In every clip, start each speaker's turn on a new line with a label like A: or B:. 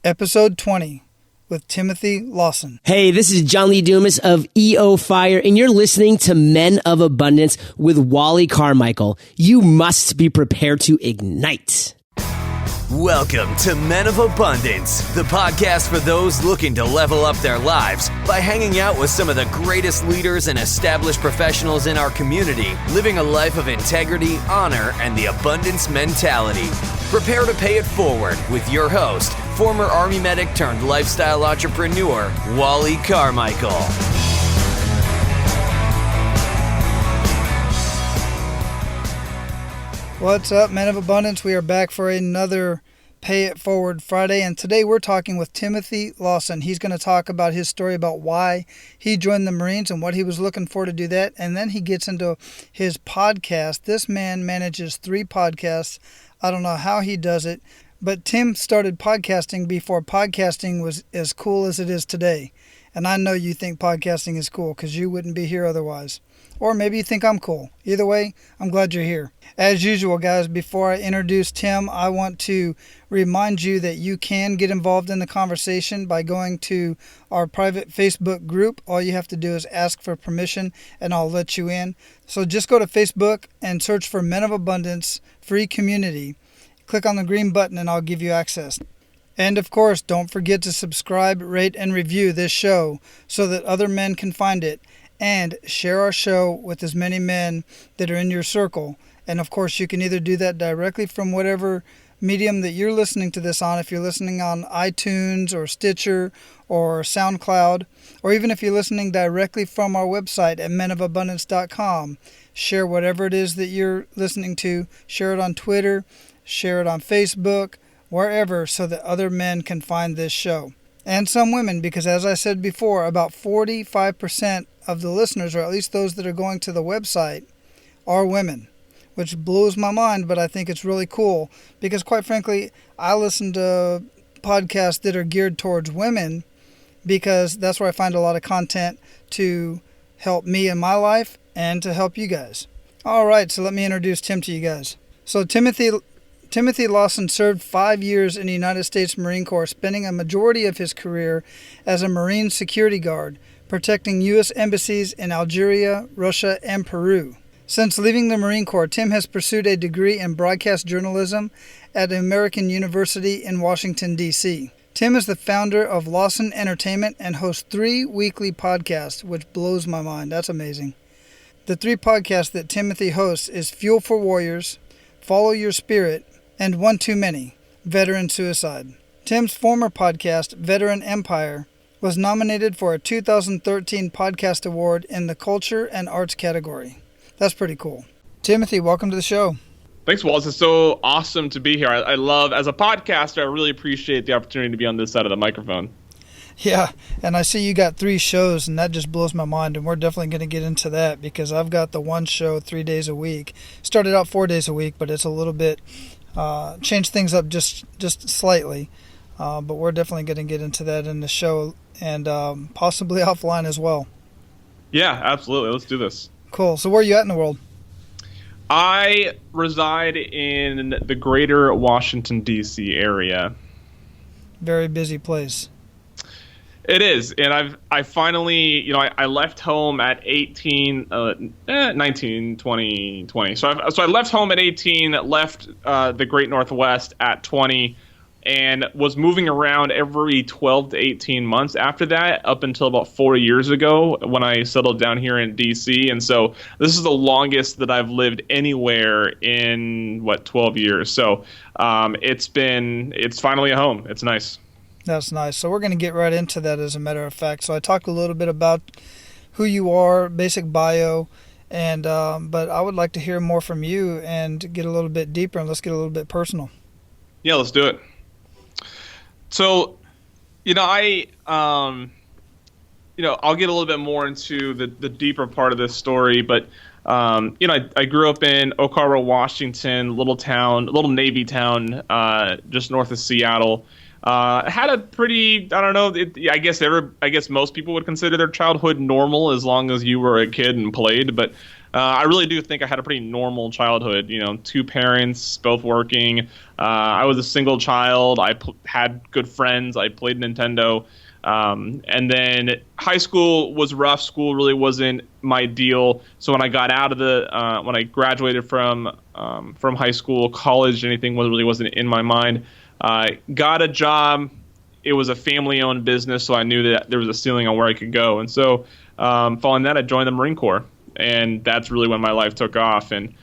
A: Episode 20 with Timothy Lawson.
B: Hey, this is John Lee Dumas of EO Fire, and you're listening to Men of Abundance with Wally Carmichael. You must be prepared to ignite.
C: Welcome to Men of Abundance, the podcast for those looking to level up their lives by hanging out with some of the greatest leaders and established professionals in our community, living a life of integrity, honor, and the abundance mentality. Prepare to pay it forward with your host, former Army medic turned lifestyle entrepreneur, Wally Carmichael.
A: What's up, Men of Abundance? We are back for another Pay It Forward Friday, and today we're talking with Timothy Lawson. He's going to talk about his story about why he joined the Marines and what he was looking for to do that, and then he gets into his podcast. This man manages 3 podcasts. I don't know how he does it, but Tim started podcasting before podcasting was as cool as it is today, and I know you think podcasting is cool because you wouldn't be here otherwise. Or maybe you think I'm cool. Either way, I'm glad you're here. As usual, guys, before I introduce Tim, I want to remind you that you can get involved in the conversation by going to our private Facebook group. All you have to do is ask for permission, and I'll let you in. So just go to Facebook and search for Men of Abundance Free Community. Click on the green button, and I'll give you access. And of course, don't forget to subscribe, rate, and review this show so that other men can find it. And share our show with as many men that are in your circle. And of course, you can either do that directly from whatever medium that you're listening to this on, if you're listening on iTunes or Stitcher or SoundCloud, or even if you're listening directly from our website at menofabundance.com. Share whatever it is that you're listening to. Share it on Twitter, share it on Facebook, wherever, so that other men can find this show. And some women, because as I said before, about 45% of the listeners, or at least those that are going to the website, are women, which blows my mind, but I think it's really cool because, quite frankly, I listen to podcasts that are geared towards women because that's where I find a lot of content to help me in my life and to help you guys. All right, so let me introduce Tim to you guys. So Timothy Lawson served 5 years in the United States Marine Corps, spending a majority of his career as a Marine security guard, protecting U.S. embassies in Algeria, Russia, and Peru. Since leaving the Marine Corps, Tim has pursued a degree in broadcast journalism at American University in Washington, D.C. Tim is the founder of Lawson Entertainment and hosts 3 weekly podcasts, which blows my mind. That's amazing. The 3 podcasts that Timothy hosts is Fuel for Warriors, Follow Your Spirit, and One Too Many, Veteran Suicide. Tim's former podcast, Veteran Empire, was nominated for a 2013 Podcast Award in the Culture and Arts category. That's pretty cool. Timothy, welcome to the show.
D: Thanks, Walt. It's so awesome to be here. I love, as a podcaster, I really appreciate the opportunity to be on this side of the microphone.
A: Yeah, and I see you got 3 shows, and that just blows my mind, and we're definitely going to get into that because I've got the one show 3 days a week. Started out 4 days a week, but it's a little bit, changed things up just slightly. But we're definitely going to get into that in the show and possibly offline as well.
D: Yeah, absolutely. Let's do this.
A: Cool. So where are you at in the world?
D: I reside in the greater Washington, D.C. area.
A: Very busy place.
D: It is. And I finally, I left home at 19, 20. So I left home at 18, left the Great Northwest at 20, and was moving around every 12 to 18 months after that, up until about 4 years ago when I settled down here in D.C. And so this is the longest that I've lived anywhere in, 12 years. So it's finally a home. It's nice.
A: That's nice. So we're going to get right into that, as a matter of fact. So I talked a little bit about who you are, basic bio, and but I would like to hear more from you and get a little bit deeper, and let's get a little bit personal.
D: Yeah, let's do it. So, I'll get a little bit more into the deeper part of this story, but, I grew up in Oak Harbor, Washington, little Navy town, just north of Seattle. Had a pretty, I don't know, I guess most people would consider their childhood normal as long as you were a kid and played, but I really do think I had a pretty normal childhood. Two parents, both working. I was a single child. I had good friends. I played Nintendo. And then high school was rough. School really wasn't my deal. So when I got out of when I graduated from high school, college, anything really wasn't in my mind. Got a job. It was a family-owned business, so I knew that there was a ceiling on where I could go. And so following that, I joined the Marine Corps. And that's really when my life took off, and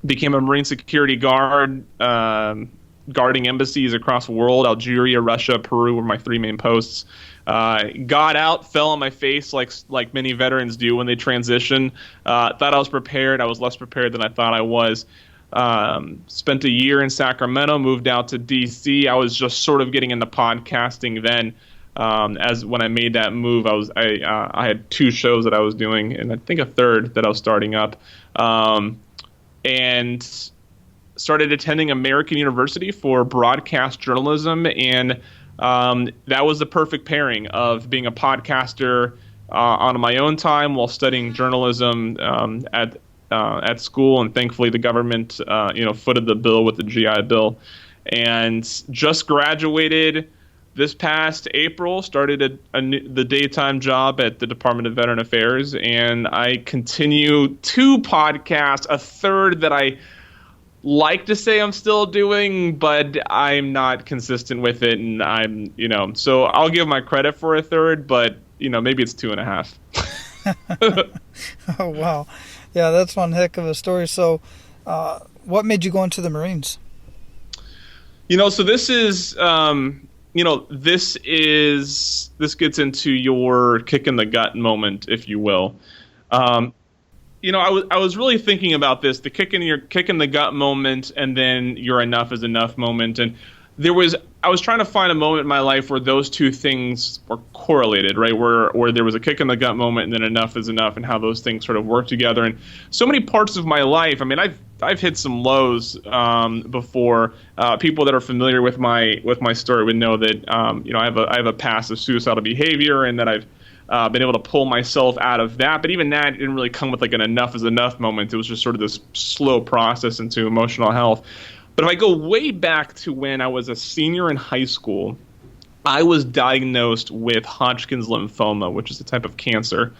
D: became a Marine security guard, guarding embassies across the world. Algeria, Russia, Peru were my 3 main posts. Got out, fell on my face like many veterans do when they transition. Thought I was prepared. I was less prepared than I thought I was. Spent a year in Sacramento, moved out to D.C. I was just sort of getting into podcasting then. As when I made that move, I had 2 shows that I was doing, and I think a third that I was starting up, and started attending American University for broadcast journalism, and that was the perfect pairing of being a podcaster on my own time while studying journalism at school, and thankfully the government footed the bill with the GI Bill, and just graduated. This past April, started the daytime job at the Department of Veteran Affairs, and I continue 2 podcasts, a third that I like to say I'm still doing, but I'm not consistent with it, and so I'll give my credit for a third, but maybe it's 2.5.
A: Oh, wow. Yeah, that's one heck of a story. So what made you go into the Marines?
D: So this is... this gets into your kick in the gut moment, if you will. I was really thinking about this, the kick in the gut moment, and then your enough is enough moment. And I was trying to find a moment in my life where those 2 things were correlated, right? Where there was a kick in the gut moment and then enough is enough, and how those things sort of work together. And so many parts of my life, I mean, I've hit some lows before. People that are familiar with my story would know that I have a past of suicidal behavior, and that I've been able to pull myself out of that. But even that didn't really come with like an enough is enough moment. It was just sort of this slow process into emotional health. But if I go way back to when I was a senior in high school, I was diagnosed with Hodgkin's lymphoma, which is a type of cancer.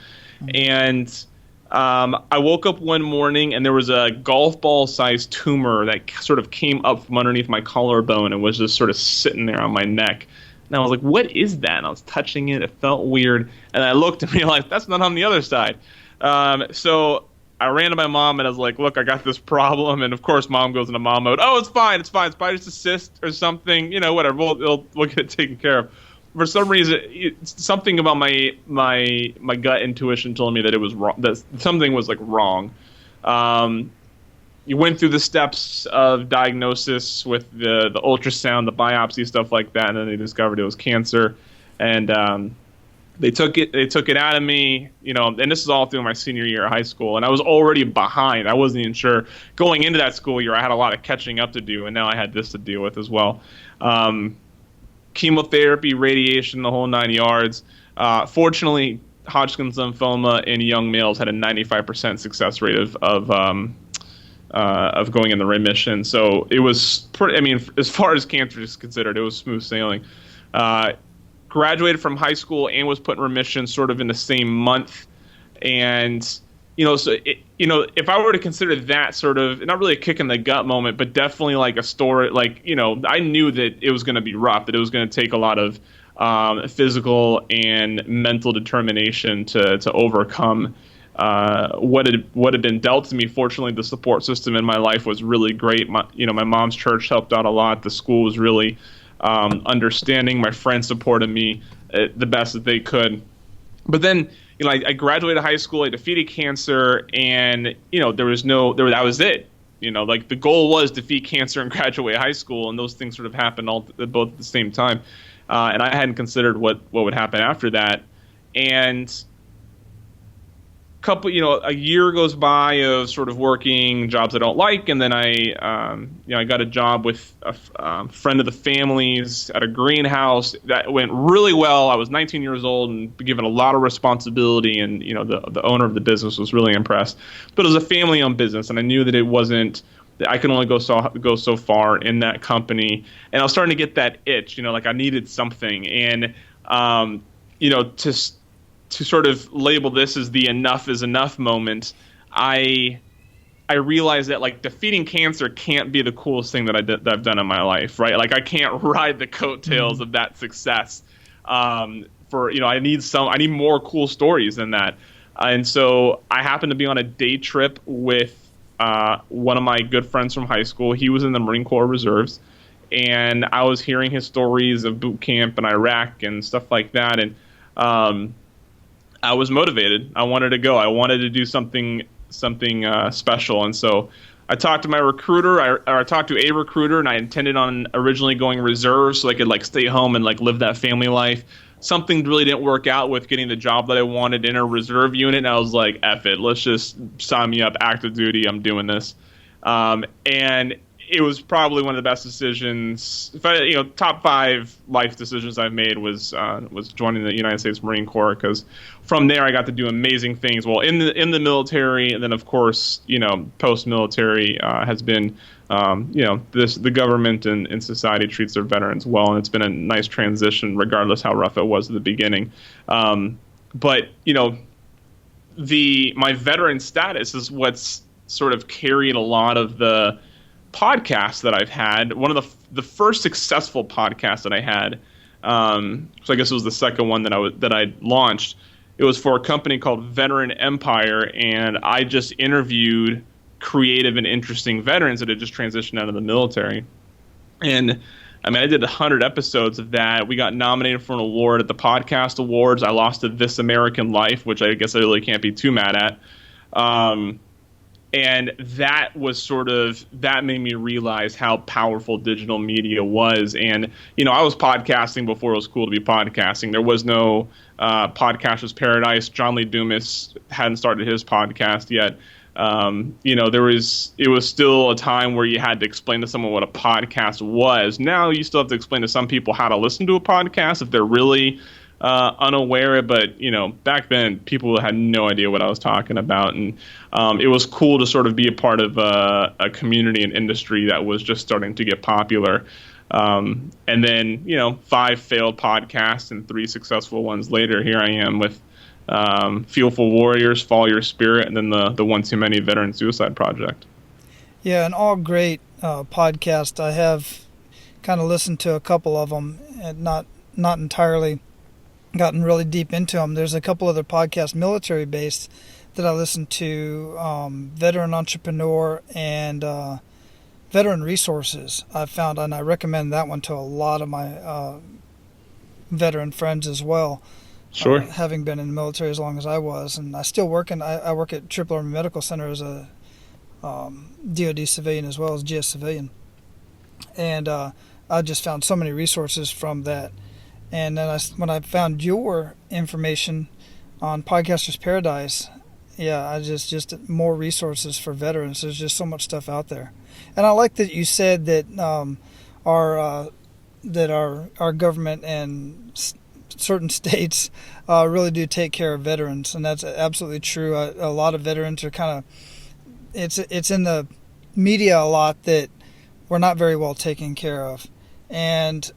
D: And I woke up one morning and there was a golf ball sized tumor that sort of came up from underneath my collarbone and was just sort of sitting there on my neck. And I was like, what is that? And I was touching it. It felt weird. And I looked and realized that's not on the other side. So I ran to my mom and I was like, look, I got this problem. And of course, mom goes into mom mode. Oh, it's fine. It's fine. It's probably just a cyst or something. Whatever. We'll get it taken care of. For some reason, something about my gut intuition told me that it was wrong. That something was like wrong. You went through the steps of diagnosis with the ultrasound, the biopsy, stuff like that, and then they discovered it was cancer. And they took it out of me, and this is all through my senior year of high school, and I was already behind. I wasn't even sure. Going into that school year, I had a lot of catching up to do, and now I had this to deal with as well. Chemotherapy, radiation, the whole 9 yards. Fortunately, Hodgkin's lymphoma in young males had a 95% success rate of going in the remission. So it was pretty. I mean, as far as cancer is considered, it was smooth sailing. Graduated from high school and was put in remission sort of in the same month. And, so, if I were to consider that sort of, not really a kick in the gut moment, but definitely like a story, like, I knew that it was going to be rough, that it was going to take a lot of physical and mental determination to overcome what had been dealt to me. Fortunately, the support system in my life was really great. My mom's church helped out a lot. The school was really understanding. My friends supported me the best that they could. But then, I graduated high school. I defeated cancer, and that was it. The goal was defeat cancer and graduate high school, and those things sort of happened both at the same time. And I hadn't considered what would happen after that. And a year goes by of sort of working jobs I don't like, and then I got a job with a friend of the family's at a greenhouse that went really well. I was 19 years old and given a lot of responsibility, and the owner of the business was really impressed. But it was a family-owned business, and I knew that it wasn't. That I could only go so far in that company, and I was starting to get that itch. Like I needed something, and to sort of label this as the enough is enough moment, I realized that like defeating cancer can't be the coolest thing that I've done in my life, right? Like I can't ride the coattails of that success. I need more cool stories than that. And so I happened to be on a day trip with one of my good friends from high school. He was in the Marine Corps Reserves, and I was hearing his stories of boot camp in Iraq and stuff like that. And I was motivated. I wanted to go. I wanted to do something special. And so I talked to my recruiter. I talked to a recruiter, and I intended on originally going reserve so I could like stay home and like live that family life. Something really didn't work out with getting the job that I wanted in a reserve unit. And I was like, F it. Let's just sign me up, active duty. I'm doing this. And it was probably one of the best decisions. Top 5 life decisions I've made was joining the United States Marine Corps, because from there I got to do amazing things. Well, in the military, and then of course post military has been the government and society treats their veterans well, and it's been a nice transition regardless how rough it was at the beginning. But my veteran status is what's sort of carried a lot of the podcasts that I've had. One of the first successful podcasts that I had, so I guess it was the second one that I launched. It was for a company called Veteran Empire, and I just interviewed creative and interesting veterans that had just transitioned out of the military. And I did 100 episodes of that. We got nominated for an award at the Podcast Awards. I lost to This American Life, which I guess I really can't be too mad at. And that made me realize how powerful digital media was. And, I was podcasting before it was cool to be podcasting. There was no Podcaster's Paradise. John Lee Dumas hadn't started his podcast yet. It was still a time where you had to explain to someone what a podcast was. Now you still have to explain to some people how to listen to a podcast if they're really unaware, but back then people had no idea what I was talking about, and it was cool to sort of be a part of a community and industry that was just starting to get popular. And then 5 failed podcasts and 3 successful ones later, here I am with Fuelful Warriors, Follow Your Spirit, and then the One Too Many Veteran Suicide Project.
A: Yeah, and all great podcasts. I have kind of listened to a couple of them, and not entirely gotten really deep into them. There's a couple other podcasts, military-based, that I listen to, Veteran Entrepreneur and Veteran Resources, I've found, and I recommend that one to a lot of my veteran friends as well.
D: Sure.
A: Having been in the military as long as I was, and I still work I work at Triple Army Medical Center as a DoD civilian as well as GS civilian, and I just found so many resources from that. And then when I found your information on Podcaster's Paradise, I just more resources for veterans. There's just so much stuff out there, and I like that you said that our government and certain states really do take care of veterans, and that's absolutely true. A lot of veterans are kind of it's in the media a lot that we're not very well taken care of, and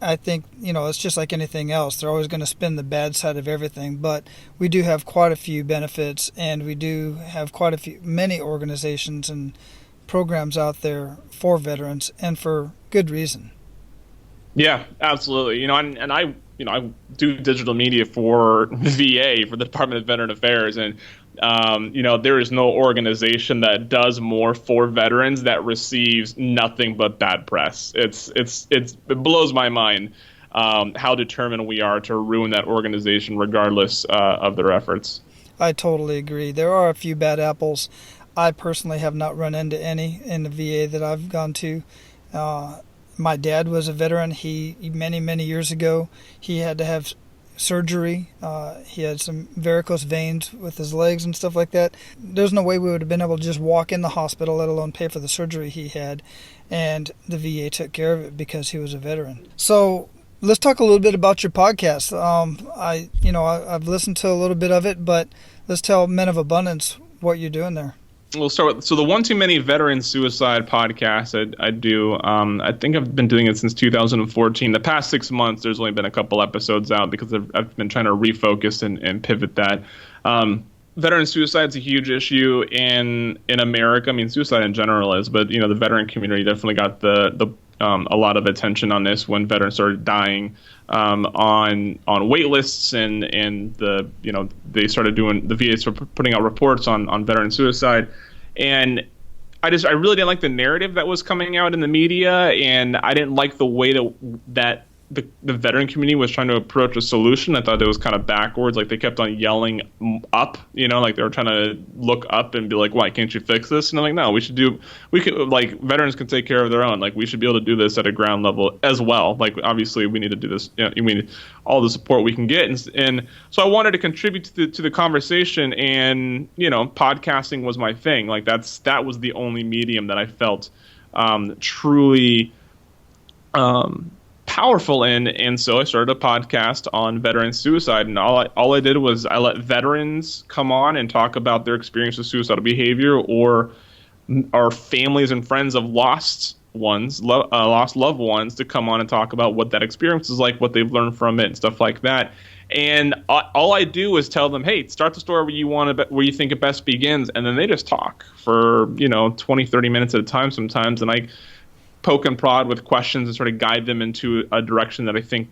A: I think, it's just like anything else. They're always going to spin the bad side of everything, but we do have quite a few benefits, and we do have many organizations and programs out there for veterans, and for good reason.
D: Yeah, absolutely. I do digital media for VA, for the Department of Veteran Affairs, and there is no organization that does more for veterans that receives nothing but bad press. It blows my mind how determined we are to ruin that organization regardless of their efforts.
A: I totally agree. There are a few bad apples. I personally have not run into any in the VA that I've gone to. My dad was a veteran. He many years ago, he had to have surgery. He had some varicose veins with his legs and stuff like that. There's no way we would have been able to just walk in the hospital, let alone pay for the surgery he had. And the VA took care of it because he was a veteran. So let's talk a little bit about your podcast. I've listened to a little bit of it, but let's tell Men of Abundance what you're doing there.
D: We'll start with the One Too Many Veteran Suicide podcast I do. I think I've been doing it since 2014. The past 6 months, there's only been a couple episodes out because I've been trying to refocus and pivot that. Veteran suicide is a huge issue in America. I mean, suicide in general is, but the veteran community definitely got a lot of attention on this when veterans started dying on wait lists, and they started doing, the VA started putting out reports on veteran suicide, and I really didn't like the narrative that was coming out in the media, and I didn't like the way that the veteran community was trying to approach a solution. I thought it was kind of backwards. Like, they kept on yelling up, like they were trying to look up and be like, why can't you fix this? And I'm like, no, veterans can take care of their own. Like, we should be able to do this at a ground level as well. Like, obviously we need to do this. We need all the support we can get. And so I wanted to contribute to the conversation, and, podcasting was my thing. Like, that was the only medium that I felt truly powerful in, and so I started a podcast on veteran suicide, and all I did was I let veterans come on and talk about their experience with suicidal behavior, or families and friends of lost loved ones to come on and talk about what that experience is like, what they've learned from it, and stuff like that. And all I do is tell them, hey, start the story where you think it best begins, and then they just talk for 20-30 minutes at a time sometimes, and I poke and prod with questions and sort of guide them into a direction that I think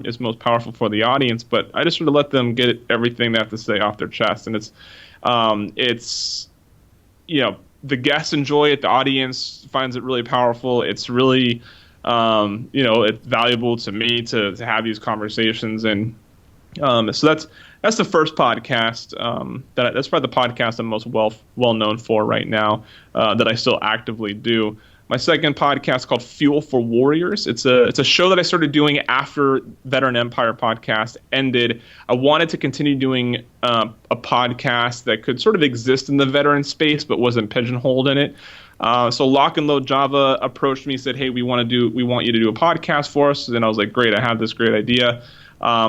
D: is most powerful for the audience. But I just sort of let them get everything they have to say off their chest. And it's the guests enjoy it. The audience finds it really powerful. It's really, it's valuable to me to have these conversations. And so that's the first podcast. That's probably the podcast I'm most well known for right now, that I still actively do. My second podcast, called Fuel for Warriors. It's a show that I started doing after Veteran Empire podcast ended. I wanted to continue doing a podcast that could sort of exist in the veteran space but wasn't pigeonholed in it. So Lock and Load Java approached me, said, "Hey, we want you to do a podcast for us." And I was like, "Great, I have this great idea."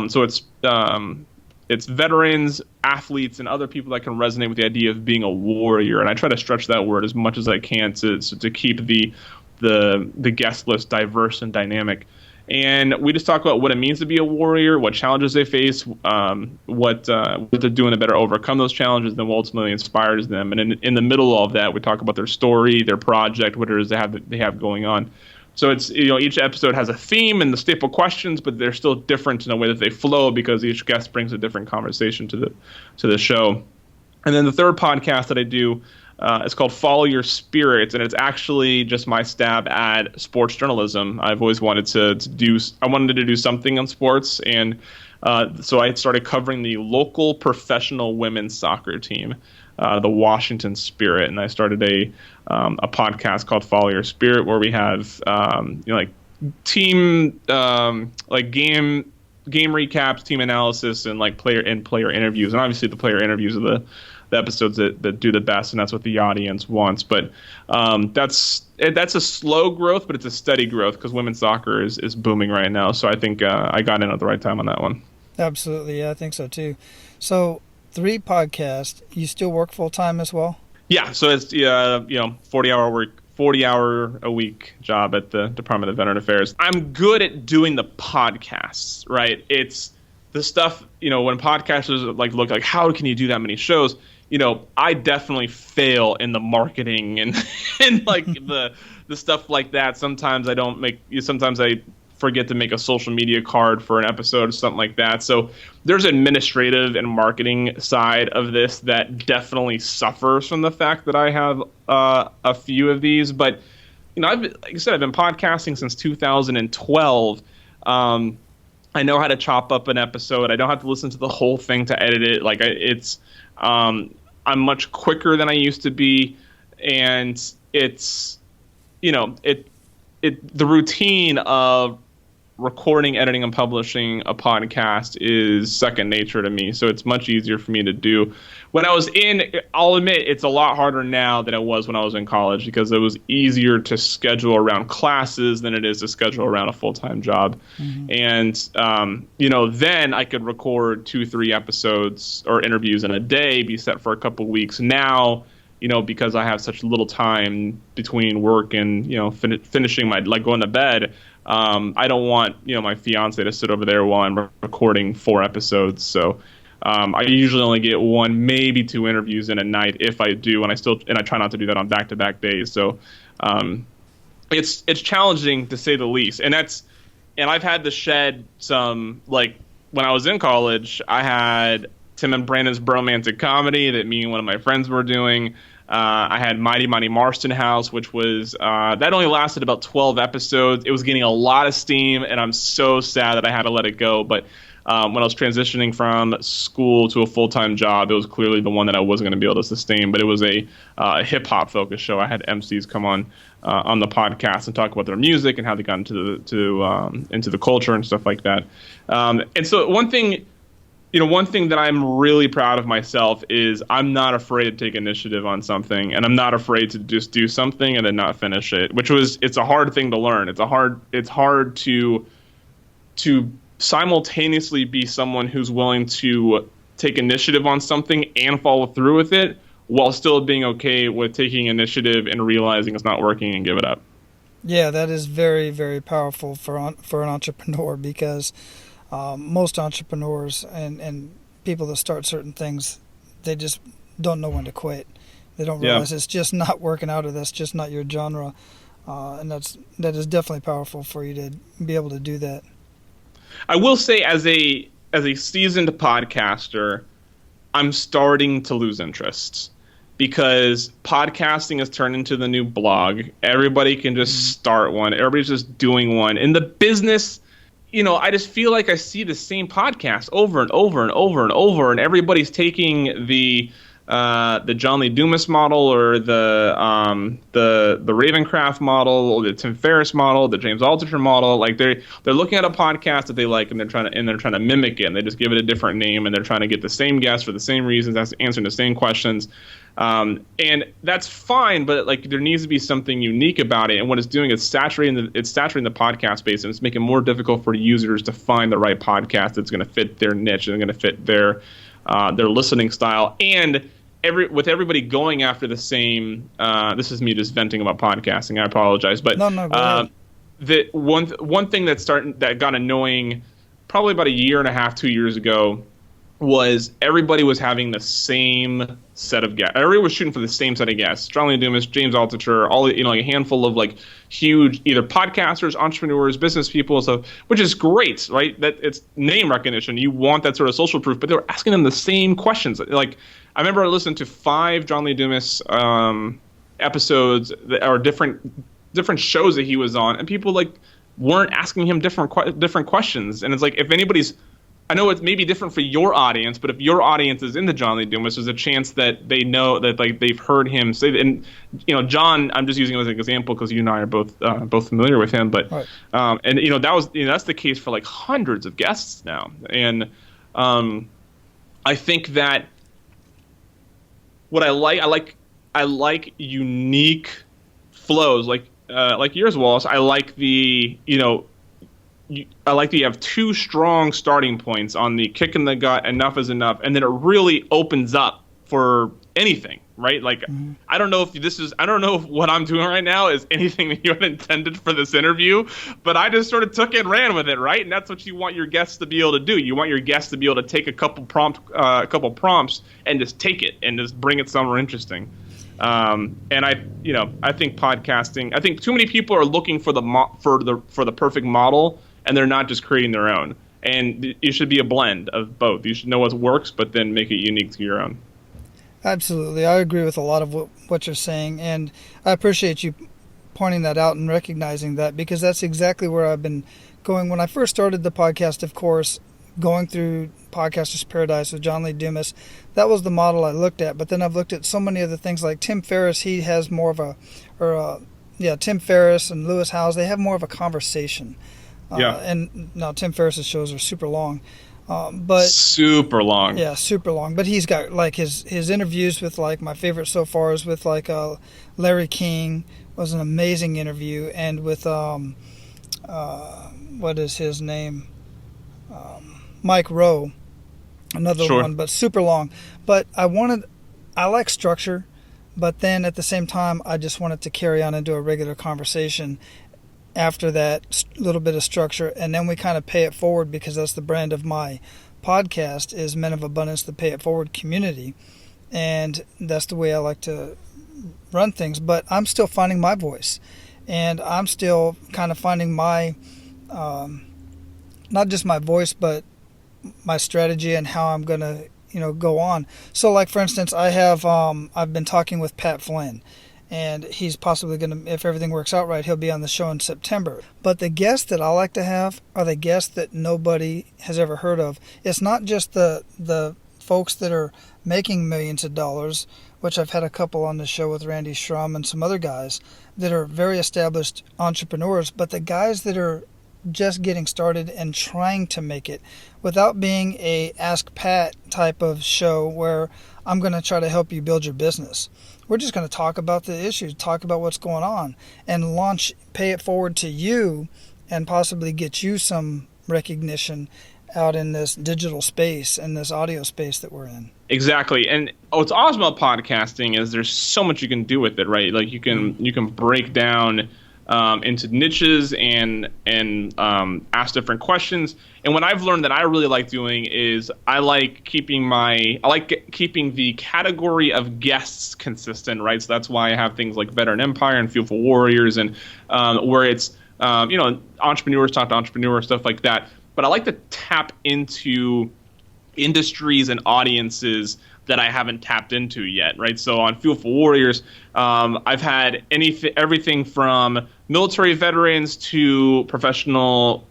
D: So it's veterans, athletes, and other people that can resonate with the idea of being a warrior. And I try to stretch that word as much as I can to keep the guest list diverse and dynamic. And we just talk about what it means to be a warrior, what challenges they face, what they're doing to better overcome those challenges, and what ultimately inspires them. And in the middle of all of that, we talk about their story, their project, what it is they have going on. So it's, each episode has a theme and the staple questions, but they're still different in the way that they flow because each guest brings a different conversation to the show. And then the third podcast that I do is called Follow Your Spirit, and it's actually just my stab at sports journalism. I've always wanted to do something on sports, and so I started covering the local professional women's soccer team, the Washington Spirit, and I started a podcast called Follow Your Spirit, where we have team game recaps, team analysis, and player interviews. And obviously the player interviews are the episodes that do the best, and that's what the audience wants. But that's a slow growth, but it's a steady growth because women's soccer is booming right now. So I think I got in at the right time on that one.
A: Absolutely, yeah, I think so too. So 3 podcasts. You still work full time as well? Yeah,
D: so it's 40-hour a week job at the Department of Veteran Affairs. I'm good at doing the podcasts, right? It's the stuff, when podcasters look like, how can you do that many shows? I definitely fail in the marketing and the stuff like that. Sometimes I forget to make a social media card for an episode or something like that. So there's administrative and marketing side of this that definitely suffers from the fact that I have a few of these. But like I said, I've been podcasting since 2012. I know how to chop up an episode. I don't have to listen to the whole thing to edit it. I'm much quicker than I used to be, and it's the routine of recording, editing, and publishing a podcast is second nature to me. So it's much easier for me to do. When I was I'll admit it's a lot harder now than it was when I was in college, because it was easier to schedule around classes than it is to schedule around a full-time job. Mm-hmm. And, then I could record 2-3 episodes or interviews in a day, be set for a couple weeks. Now, because I have such little time between work and, finishing going to bed, I don't want, my fiance to sit over there while I'm recording 4 episodes. So I usually only get 1, maybe 2 interviews in a night if I do, and I try not to do that on back-to-back days. So it's challenging to say the least, and I've had to shed some, like when I was in college, I had Tim and Brandon's Bromantic Comedy that me and one of my friends were doing. I had Mighty Marston House, which was that only lasted about 12 episodes. It was getting a lot of steam, and I'm so sad that I had to let it go. But when I was transitioning from school to a full-time job, it was clearly the one that I wasn't going to be able to sustain. But it was a hip-hop focused show. I had MCs come on the podcast and talk about their music and how they got into the culture and stuff like that. And so one thing that I'm really proud of myself is I'm not afraid to take initiative on something, and I'm not afraid to just do something and then not finish it, it's a hard thing to learn. It's hard to simultaneously be someone who's willing to take initiative on something and follow through with it while still being okay with taking initiative and realizing it's not working and give it up.
A: Yeah, that is very, very powerful for an entrepreneur, because most entrepreneurs and people that start certain things, they just don't know when to quit. They don't realize it's just not working out, or that's just not your genre. And that is definitely powerful for you to be able to do that.
D: I will say, as a seasoned podcaster, I'm starting to lose interest, because podcasting has turned into the new blog. Everybody can just start one. Everybody's just doing one. In the business, I just feel like I see the same podcast over and over and over and over, and everybody's taking the John Lee Dumas model, or the Ravencraft model, or the Tim Ferriss model, the James Altucher model. Like they're looking at a podcast that they like, and they're trying to mimic it, and they just give it a different name, and they're trying to get the same guests for the same reasons, answering the same questions. And that's fine, but like there needs to be something unique about it. And what it's doing is saturating the podcast space, and it's making it more difficult for users to find the right podcast that's going to fit their niche and going to fit their listening style. And with everybody going after the same, this is me just venting about podcasting, I apologize, but the one thing that got annoying probably about 1.5 years, 2 years ago, was everybody was having the same set of guests. Everybody was shooting for the same set of guests. John Lee Dumas, James Altucher, like a handful of like huge either podcasters, entrepreneurs, business people, and stuff, which is great, right? That it's name recognition. You want that sort of social proof, but they were asking them the same questions. Like I remember I listened to 5 John Lee Dumas episodes that are different shows that he was on, and people like weren't asking him different questions. And it's like, if anybody's, I know it's maybe different for your audience, but if your audience is into John Lee Dumas, there's a chance that they know that like they've heard him say. And John, I'm just using him as an example because you and I are both familiar with him. But right. That's the case for like hundreds of guests now. And I think that what I like unique flows like yours, Wallace. I like that you have 2 strong starting points on the kick in the gut, enough is enough, and then it really opens up for anything, right? Like, I don't know if what I'm doing right now is anything that you had intended for this interview, but I just sort of took it and ran with it, right? And that's what you want your guests to be able to do. You want your guests to be able to take a couple prompts and just take it and just bring it somewhere interesting. And I think podcasting, I think too many people are looking for the perfect model, and they're not just creating their own. And it should be a blend of both. You should know what works, but then make it unique to your own.
A: Absolutely. I agree with a lot of what you're saying, and I appreciate you pointing that out and recognizing that, because that's exactly where I've been going. When I first started the podcast, of course, going through Podcaster's Paradise with John Lee Dumas, that was the model I looked at. But then I've looked at so many other things, like Tim Ferriss. He has more of Tim Ferriss and Lewis Howes, they have more of a conversation. And now Tim Ferriss's shows are super long. But
D: super long.
A: Yeah, super long. But he's got like his interviews with, like, my favorite so far is with like Larry King was an amazing interview, and with what is his name? Mike Rowe, another one, but super long. But I like structure, but then at the same time I just wanted to carry on into a regular conversation after that little bit of structure, and then we kind of pay it forward, because that's the brand of my podcast is Men of Abundance, the Pay It Forward community, and that's the way I like to run things. But I'm still finding my voice, and I'm still kind of finding my not just my voice, but my strategy and how I'm gonna go on. So, like, for instance, I've been talking with Pat Flynn, and he's possibly going to, if everything works out right, he'll be on the show in September. But the guests that I like to have are the guests that nobody has ever heard of. It's not just the folks that are making millions of dollars, which I've had a couple on the show with Randy Schrum and some other guys that are very established entrepreneurs, but the guys that are just getting started and trying to make it without being a Ask Pat type of show where I'm going to try to help you build your business. We're just going to talk about the issues, talk about what's going on, and pay it forward to you, and possibly get you some recognition out in this digital space and this audio space that we're in.
D: Exactly. And what's awesome about podcasting is there's so much you can do with it, right? Like you can break down into niches and ask different questions. And what I've learned that I really like doing is I like keeping the category of guests consistent, right? So that's why I have things like Veteran Empire and Fearful Warriors, and where it's entrepreneurs talk to entrepreneurs, stuff like that. But I like to tap into industries and audiences that I haven't tapped into yet, right? So on Fearful Warriors, I've had everything from military veterans to professional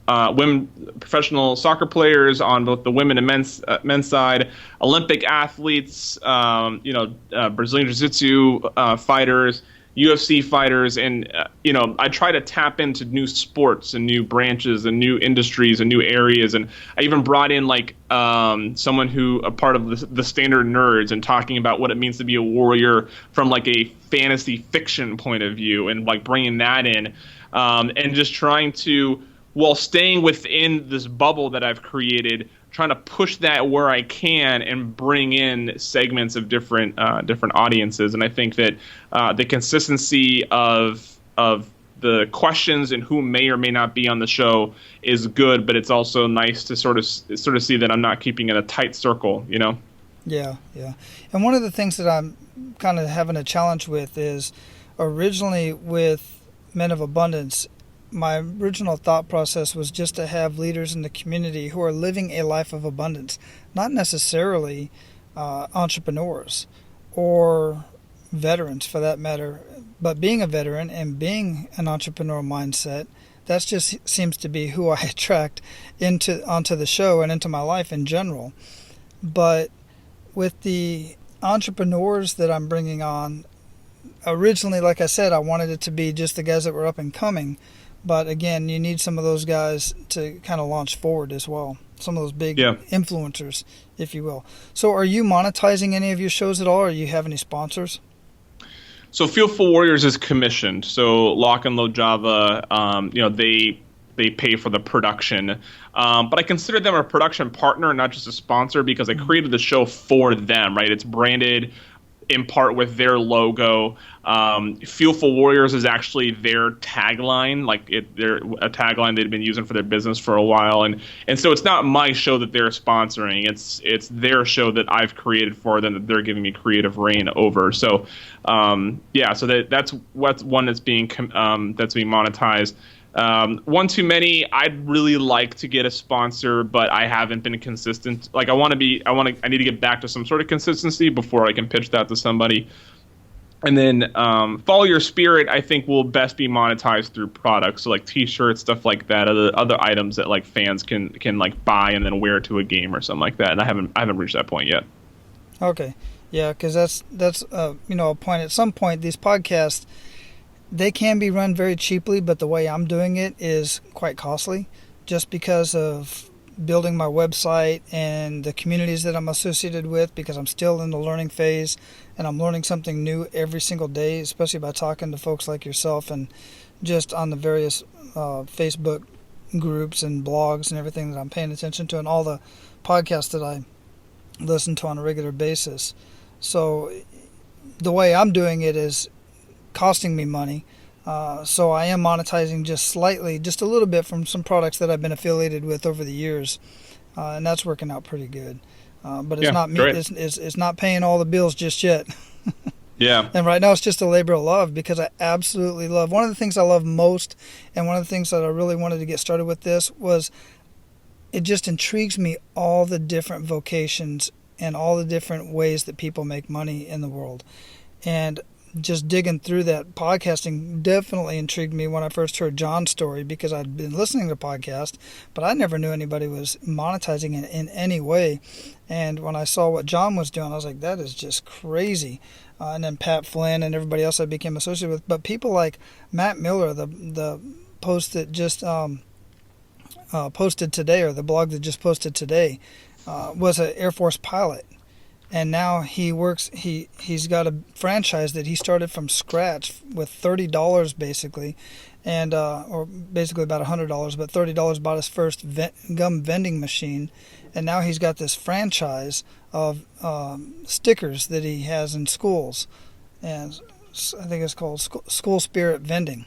D: soccer players on both the women and men's side, Olympic athletes, Brazilian Jiu-Jitsu fighters, UFC fighters, and I try to tap into new sports and new branches and new industries and new areas. And I even brought in someone who a part of the Standard Nerds, and talking about what it means to be a warrior from like a fantasy fiction point of view, and like bringing that in, and just trying to, while staying within this bubble that I've created, trying to push that where I can and bring in segments of different audiences. And I think that the consistency of the questions and who may or may not be on the show is good, but it's also nice to sort of see that I'm not keeping it a tight circle,
A: Yeah. And one of the things that I'm kind of having a challenge with is, originally with Men of Abundance, my original thought process was just to have leaders in the community who are living a life of abundance, not necessarily entrepreneurs or veterans for that matter, but being a veteran and being an entrepreneurial mindset. That just seems to be who I attract onto the show and into my life in general. But with the entrepreneurs that I'm bringing on, originally, like I said, I wanted it to be just the guys that were up and coming. But again, you need some of those guys to kind of launch forward as well. Some of those big influencers, if you will. So are you monetizing any of your shows at all, or do you have any sponsors?
D: So Fearful Warriors is commissioned. So Lock and Load Java, they pay for the production. But I consider them a production partner and not just a sponsor, because I created the show for them, right? It's branded in part with their logo. Fearful Warriors is actually their tagline, they're a tagline they've been using for their business for a while, and so it's not my show that they're sponsoring. It's their show that I've created for them that they're giving me creative reign over. So that's what's one that's being monetized. One Too Many, I'd really like to get a sponsor, but I haven't been consistent. I need to get back to some sort of consistency before I can pitch that to somebody. And then Follow Your Spirit, I think, will best be monetized through products, so like T-shirts, stuff like that, other items that like fans can buy and then wear to a game or something like that. And I haven't reached that point yet.
A: Okay, yeah, because that's a point. At some point, these podcasts, they can be run very cheaply, but the way I'm doing it is quite costly. just because of building my website and the communities that I'm associated with, because I'm still in the learning phase and I'm learning something new every single day, especially by talking to folks like yourself and just on the various Facebook groups and blogs and everything that I'm paying attention to, and all the podcasts that I listen to on a regular basis. So the way I'm doing it is costing me money. So I am monetizing just slightly, just a little bit, from some products that I've been affiliated with over the years, and that's working out pretty good. But it's not me. It's not paying all the bills just yet.
D: Yeah.
A: And right now it's just a labor of love, because I absolutely love. One of the things I love most, and one of the things that I really wanted to get started with this, was it just intrigues me, all the different vocations and all the different ways that people make money in the world. And just digging through that, podcasting definitely intrigued me when I first heard John's story, because I'd been listening to podcasts, but I never knew anybody was monetizing it in any way. And when I saw what John was doing, I was like, that is just crazy. And then Pat Flynn and everybody else I became associated with. But people like Matt Miller, the post that just posted today, or the blog that just posted today, was an Air Force pilot. And now he works. He's got a franchise that he started from scratch with $30 basically, and or basically about $100, but $30 bought his first gum vending machine, and now he's got this franchise of stickers that he has in schools, and I think it's called School Spirit Vending.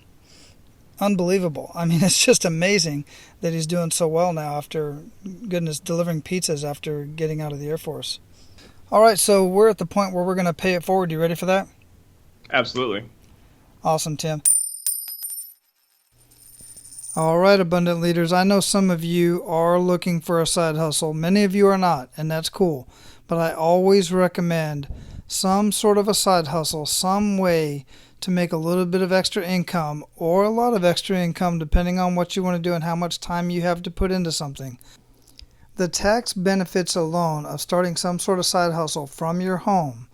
A: Unbelievable. I mean, it's just amazing that he's doing so well now after, goodness, delivering pizzas after getting out of the Air Force. All right, so we're at the point where we're going to pay it forward. You ready for that?
D: Absolutely.
A: Awesome, Tim. All right, Abundant Leaders, I know some of you are looking for a side hustle. Many of you are not, and that's cool. But I always recommend some sort of a side hustle, some way to make a little bit of extra income, or a lot of extra income, depending on what you want to do and how much time you have to put into something. The tax benefits alone of starting some sort of side hustle from your home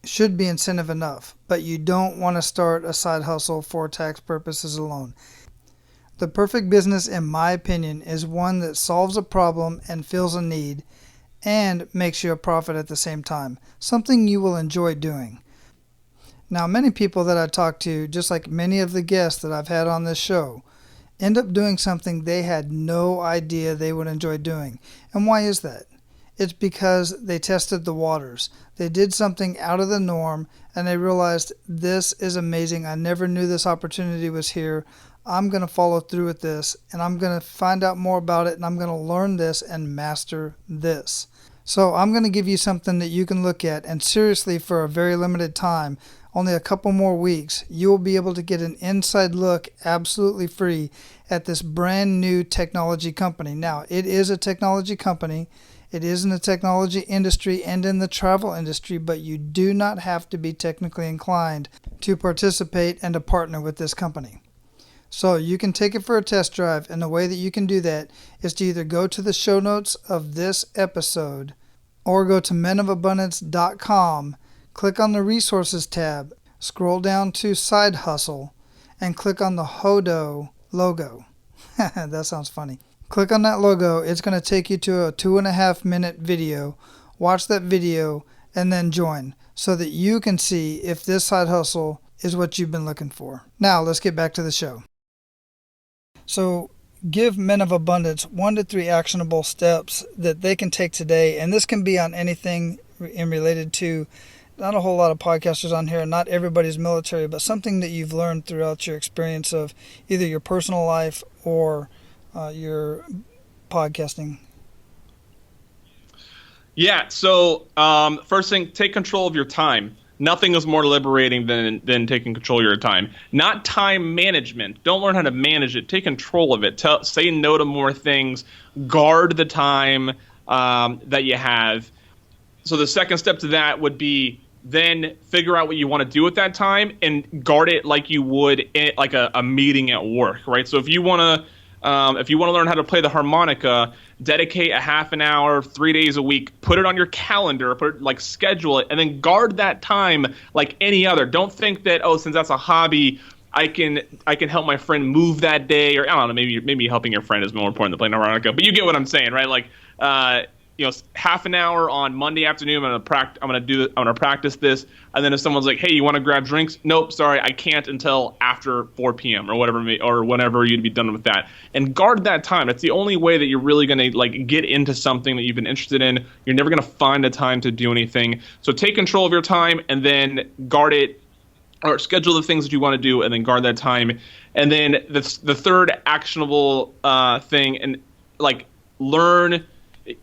A: should be incentive enough, but you don't want to start a side hustle for tax purposes alone. The perfect business, in my opinion, is one that solves a problem and fills a need and makes you a profit at the same time, something you will enjoy doing. Now, many people that I talk to, just like many of the guests that I've had on this show, end up doing something they had no idea they would enjoy doing. And why is that? It's because they tested the waters. They did something out of the norm, and they realized, this is amazing. I never knew this opportunity was here. I'm going to follow through with this, and I'm going to find out more about it, and I'm going to learn this and master this. So I'm going to give you something that you can look at, and seriously, for a very limited time, only a couple more weeks, you will be able to get an inside look absolutely free at this brand new technology company. Now, it is a technology company. It is in the technology industry and in the travel industry, but you do not have to be technically inclined to participate and to partner with this company. So you can take it for a test drive, and the way that you can do that is to either go to the show notes of this episode or go to menofabundance.com, click on the resources tab, scroll down to side hustle, and click on the Hodo logo. That sounds funny. Click on that logo. It's going to take you to a 2.5-minute video. Watch that video and then join so that you can see if this side hustle is what you've been looking for. Now, let's get back to the show. So, give Men of Abundance 1 to 3 actionable steps that they can take today. And this can be on anything in related to, not a whole lot of podcasters on here, and not everybody's military, but something that you've learned throughout your experience of either your personal life or your podcasting.
D: Yeah, so first thing, take control of your time. Nothing is more liberating than taking control of your time. Not time management. Don't learn how to manage it. Take control of it. Say no to more things. Guard the time that you have. So the second step to that would be then figure out what you want to do with that time and guard it like you would like a meeting at work, right? So if you want to learn how to play the harmonica, dedicate a half an hour, 3 days a week, put it on your calendar, schedule it, and then guard that time like any other. Don't think that, since that's a hobby, I can help my friend move that day, or I don't know, maybe helping your friend is more important than playing harmonica. But you get what I'm saying, right? Like, half an hour on Monday afternoon, I'm gonna practice this, and then if someone's like, hey, you want to grab drinks? Nope, sorry, I can't until after 4 p.m. or whatever, or whenever you'd be done with that. And guard that time. That's the only way that you're really gonna like get into something that you've been interested in. You're never gonna find the time to do anything. So take control of your time and then guard it, or schedule the things that you want to do and then guard that time. And then the third actionable thing, and like learn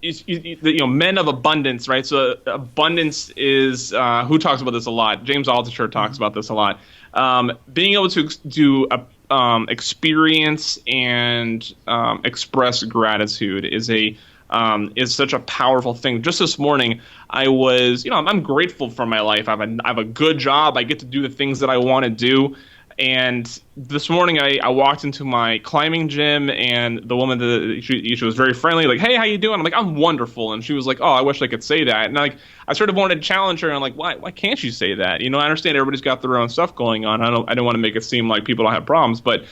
D: is men of abundance, right? So abundance is who talks about this a lot. James Altucher talks about this a lot. Being able to do experience and express gratitude is such a powerful thing. Just this morning, I was, I'm grateful for my life. I have a good job. I get to do the things that I want to do. And this morning, I walked into my climbing gym, and the woman, she was very friendly, like, hey, how you doing? I'm like, I'm wonderful. And she was like, oh, I wish I could say that. And I sort of wanted to challenge her, and I'm like, why can't you say that? I understand everybody's got their own stuff going on. I don't want to make it seem like people don't have problems, but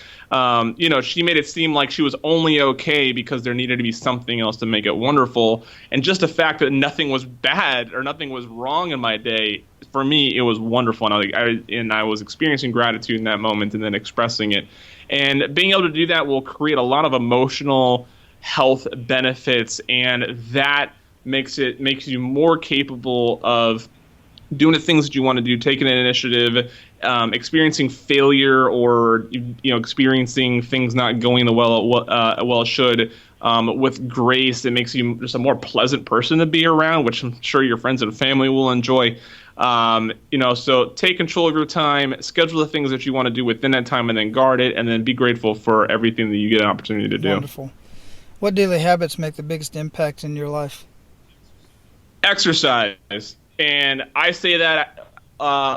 D: she made it seem like she was only okay because there needed to be something else to make it wonderful. And just the fact that nothing was bad or nothing was wrong in my day, for me, it was wonderful. And I was experiencing gratitude in that moment and then expressing it. And being able to do that will create a lot of emotional health benefits, and that makes you more capable of doing the things that you want to do, taking an initiative, experiencing failure, or experiencing things not going the well it should, with grace. It makes you just a more pleasant person to be around, which I'm sure your friends and family will enjoy. So take control of your time, schedule the things that you want to do within that time, and then guard it, and then be grateful for everything that you get an opportunity to do.
A: Wonderful. What daily habits make the biggest impact in your life?
D: Exercise. And I say that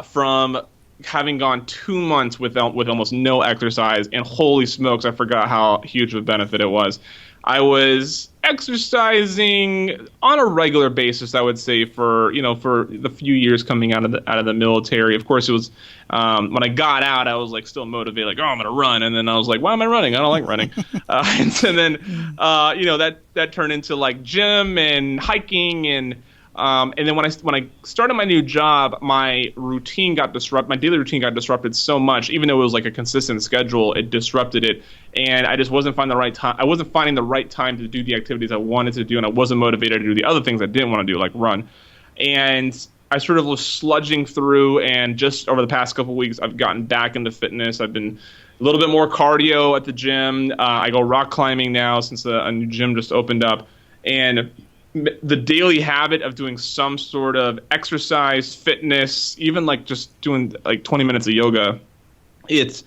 D: from having gone 2 months with almost no exercise, and holy smokes, I forgot how huge of a benefit it was. I was exercising on a regular basis, I would say, for the few years coming out of the military. Of course, it was when I got out, I was like still motivated, like, oh, I'm gonna run, and then I was like, why am I running? I don't like running. And so then that turned into like gym and hiking, and then when I started my new job, my daily routine got disrupted so much. Even though it was like a consistent schedule, it disrupted it, and I just wasn't finding the right time. I wasn't finding the right time to do the activities I wanted to do, and I wasn't motivated to do the other things I didn't want to do, like run. And I sort of was sludging through, and just over the past couple of weeks, I've gotten back into fitness. I've been a little bit more cardio at the gym. I go rock climbing now since a new gym just opened up, and the daily habit of doing some sort of exercise, fitness, even like just doing like 20 minutes of yoga, it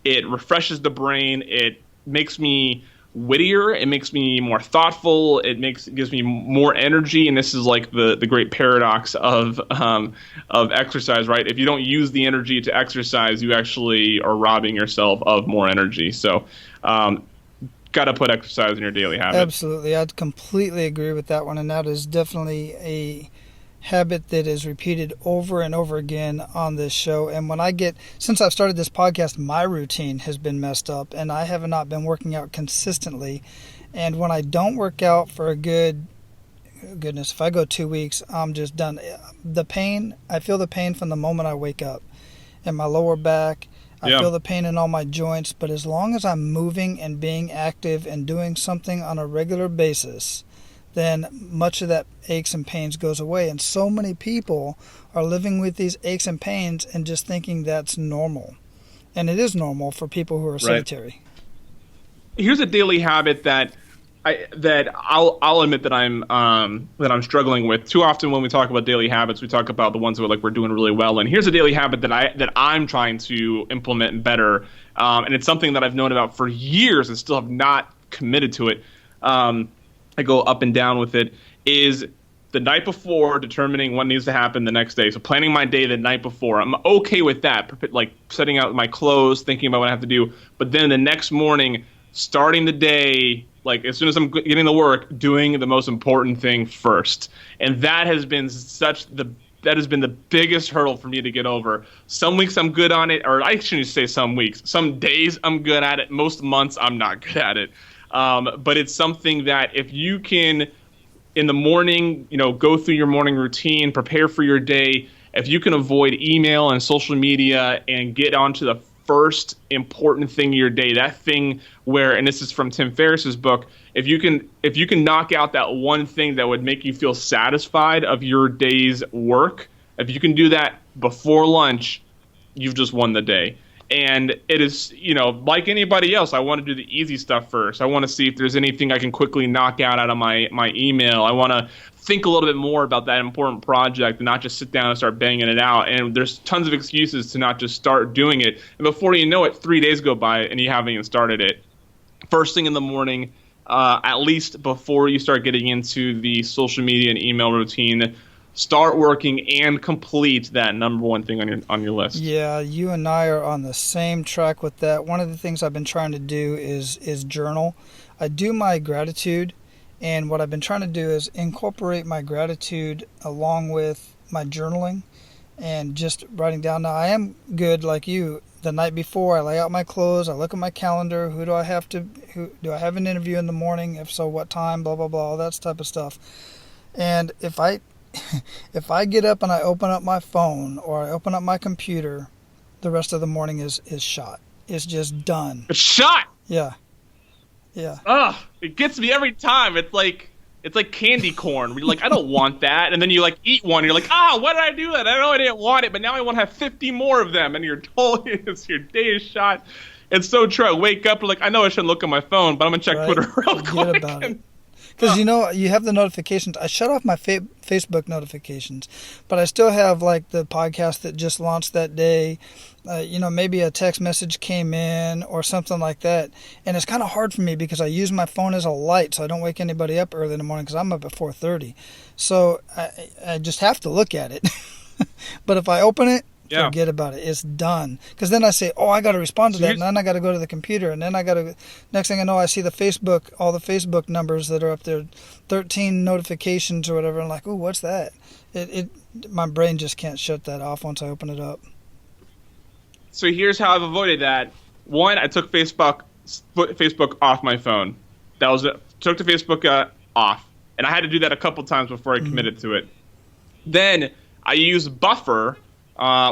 D: refreshes the brain. It makes me wittier. It makes me more thoughtful. It gives me more energy. And this is like the great paradox of exercise, right? If you don't use the energy to exercise, you actually are robbing yourself of more energy. So, got to put exercise in your daily habit.
A: Absolutely. I'd completely agree with that one. And that is definitely a habit that is repeated over and over again on this show. And since I've started this podcast, my routine has been messed up, and I have not been working out consistently. And when I don't work out for if I go 2 weeks, I'm just done. I feel the pain from the moment I wake up in my lower back. I feel the pain in all my joints, but as long as I'm moving and being active and doing something on a regular basis, then much of that aches and pains goes away. And so many people are living with these aches and pains and just thinking that's normal. And it is normal for people who are sedentary.
D: Here's a daily habit that I'll admit that I'm struggling with. Too often when we talk about daily habits, we talk about the ones that we're doing really well. And here's a daily habit that I'm trying to implement better, and it's something that I've known about for years and still have not committed to it. I go up and down with it. Is the night before determining what needs to happen the next day. So planning my day the night before. I'm okay with that, like setting out my clothes, thinking about what I have to do. But then the next morning, starting the day, like as soon as I'm getting to work, doing the most important thing first. And that has been such the that has been the biggest hurdle for me to get over. Some weeks I'm good on it, or I shouldn't say some weeks. Some days I'm good at it. Most months I'm not good at it. But it's something that if you can, in the morning, go through your morning routine, prepare for your day. If you can avoid email and social media and get onto the first important thing of your day, that thing where, and this is from Tim Ferriss's book, if you can knock out that one thing that would make you feel satisfied of your day's work, if you can do that before lunch, you've just won the day. And it is, like anybody else, I want to do the easy stuff first. I want to see if there's anything I can quickly knock out of my email. I want to think a little bit more about that important project and not just sit down and start banging it out. And there's tons of excuses to not just start doing it. And before you know it, 3 days go by and you haven't even started it. First thing in the morning, at least before you start getting into the social media and email routine, start working and complete that number one thing on your list.
A: Yeah, you and I are on the same track with that. One of the things I've been trying to do is journal. I do my gratitude, and what I've been trying to do is incorporate my gratitude along with my journaling and just writing down. Now, I am good like you. The night before, I lay out my clothes. I look at my calendar. Who do I have an interview in the morning? If so, what time? Blah, blah, blah, all that type of stuff. And if I get up and I open up my phone or I open up my computer, the rest of the morning is shot. It's just done.
D: It's shot!
A: Yeah.
D: Ugh, it gets me every time. It's like candy corn. Where you're like, I don't want that. And then you eat one. And you're like, why did I do that? I know I didn't want it, but now I want to have 50 more of them. And you're told your day is shot. It's so true. I wake up I know I shouldn't look at my phone, but I'm going to check Twitter real quick.
A: Forget about it. Because, you have the notifications. I shut off my Facebook notifications, but I still have, the podcast that just launched that day. Maybe a text message came in or something like that. And it's kind of hard for me because I use my phone as a light, so I don't wake anybody up early in the morning because I'm up at 4:30. So I just have to look at it. But if I open it, forget about it. It's done. Because then I say, I got to respond to that. And then I got to go to the computer. And then next thing I know, I see all the Facebook numbers that are up there, 13 notifications or whatever. I'm like, ooh, what's that? My brain just can't shut that off once I open it up.
D: So here's how I've avoided that. One, I took Facebook off my phone. That was it. Took the Facebook off. And I had to do that a couple times before I committed to it. Then I use Buffer,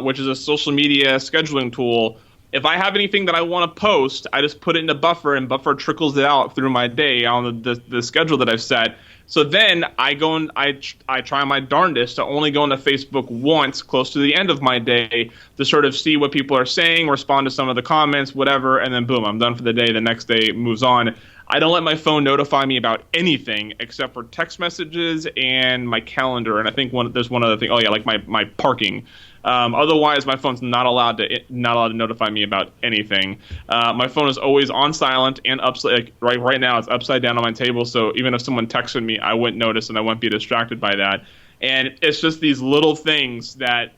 D: which is a social media scheduling tool. If I have anything that I want to post, I just put it in a Buffer, and Buffer trickles it out through my day on the schedule that I've set. So then I go and I try my darndest to only go into Facebook once close to the end of my day to sort of see what people are saying, respond to some of the comments, whatever, and then boom, I'm done for the day. The next day moves on. I don't let my phone notify me about anything except for text messages and my calendar. And I think there's one other thing. Oh yeah, like my parking. Otherwise, my phone's not allowed to notify me about anything. My phone is always on silent and upside. Right now, it's upside down on my table. So even if someone texted me, I wouldn't notice and I wouldn't be distracted by that. And it's just these little things that